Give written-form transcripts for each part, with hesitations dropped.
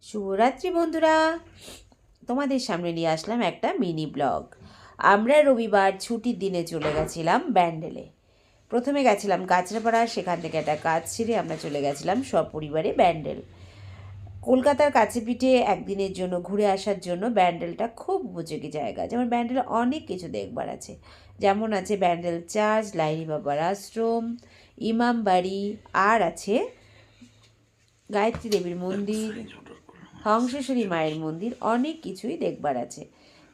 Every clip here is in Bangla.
শুভরাত্রি বন্ধুরা, তোমাদের সামনে নিয়ে আসলাম একটা মিনি ব্লগ। আমরা রবিবার ছুটির দিনে চলে গেছিলাম ব্যান্ডেলে। প্রথমে গেছিলাম কাঁচরাপাড়া, সেখান থেকে একটা কাজ ছেড়ে আমরা চলে গেছিলাম সপরিবারে ব্যান্ডেল। কলকাতার কাছে পিঠে একদিনের জন্য ঘুরে আসার জন্য ব্যান্ডেলটা খুব উপযোগী জায়গা। যেমন ব্যান্ডেলে অনেক কিছু দেখবার আছে, যেমন আছে ব্যান্ডেল চার্চ, লাহিড়ী বাবার আশ্রম, ইমামবাড়ি, আর আছে গায়ত্রী দেবীর মন্দির, হংসেশ্বরী মায়ের মন্দির, অনেক কিছুই দেখবার আছে।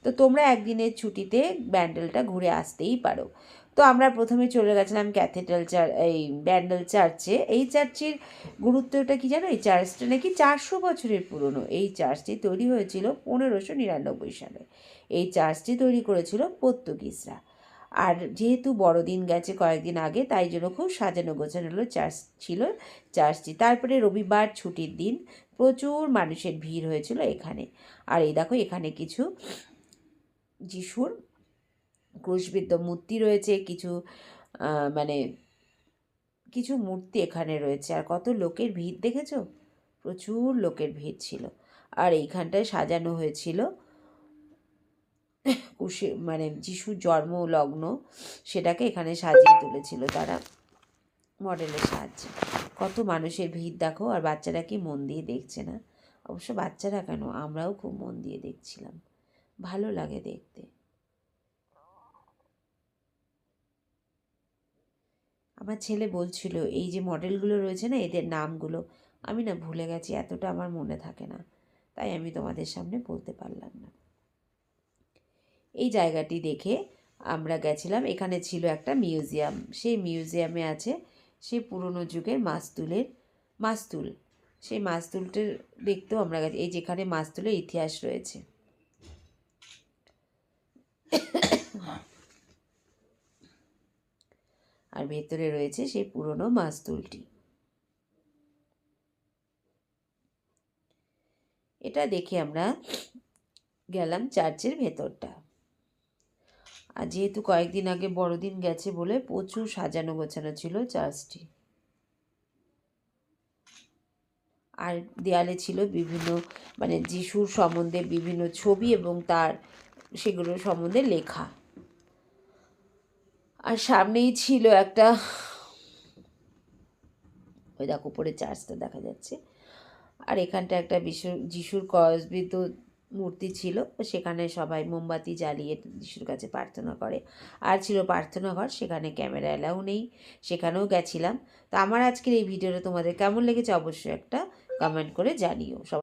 তো তোমরা একদিনের ছুটিতে ব্যান্ডেলটা ঘুরে আসতেই পারো। তো আমরা প্রথমে চলে গেছিলাম এই ব্যান্ডেল চার্চে। এই চার্চের গুরুত্বটা কি জানো? এই চার্চটা নাকি 400 বছরের পুরনো। এই চার্চটি তৈরি হয়েছিল 1599 সালে। এই চার্চটি তৈরি করেছিল পর্তুগিজরা। আর যেহেতু বড়দিন গেছে কয়েকদিন আগে, তাই জন্য খুব সাজানো গোছানো হলো ছিল চার্চটি। তারপরে রবিবার ছুটির দিন প্রচুর মানুষের ভিড় হয়েছিল এখানে। আর এই দেখো, এখানে কিছু যিশুর ক্রুশবিদ্ধ মূর্তি রয়েছে, মানে কিছু মূর্তি এখানে রয়েছে। আর কত লোকের ভিড় দেখেছো? প্রচুর লোকের ভিড় ছিল। আর এইখানটায় সাজানো হয়েছিল মানে যিশুর জন্ম লগ্ন, সেটাকে এখানে সাজিয়ে তুলেছিল তারা মডেলের সাহায্যে। কত মানুষের ভিড় দেখো। আর বাচ্চারা কি মন দিয়ে দেখছে না? অবশ্য বাচ্চারা কেন, আমরাও খুব মন দিয়ে দেখছিলাম। ভালো লাগে দেখতে। আমার ছেলে বলছিল এই যে মডেলগুলো রয়েছে না, এদের নামগুলো আমি না ভুলে গেছি, এতটা আমার মনে থাকে না, তাই আমি তোমাদের সামনে বলতে পারলাম না। এই জায়গাটি দেখে আমরা গেছিলাম। এখানে ছিল একটা মিউজিয়াম। সেই মিউজিয়ামে আছে সেই পুরনো যুগের মাস্তুল। সেই মাস্তুলটার দেখতেও আমরা গেছি। এই যেখানে মাস্তুলের ইতিহাস রয়েছে। আর ভেতরে রয়েছে সেই পুরনো মাস্তুলটি। এটা দেখে আমরা গেলাম চার্চের ভেতরটা। আর যেহেতু কয়েকদিন আগে বড়দিন গেছে বলে প্রচুর সাজানো গোছানো ছিল চার্চটি। আর দেয়ালে ছিল বিভিন্ন মানে যিশুর সম্বন্ধে বিভিন্ন ছবি এবং তার সেগুলো সম্বন্ধে লেখা। আর সামনেই ছিল একটা, ওই দেখো উপরে চার্চটা দেখা যাচ্ছে। আর এখানটা একটা যিশুর ক্রসবিদ্ধ মূর্তি ছিল। সেখানে সবাই মোমবাতি জ্বালিয়ে যিশুর কাছে প্রার্থনা করে। আর ছিল প্রার্থনা ঘর, সেখানে ক্যামেরা এলাও নেই, সেখানেও গেছিলাম। তো আমার আজকের এই ভিডিওটা তোমাদের কেমন লেগেছে অবশ্যই একটা কমেন্ট করে জানিও।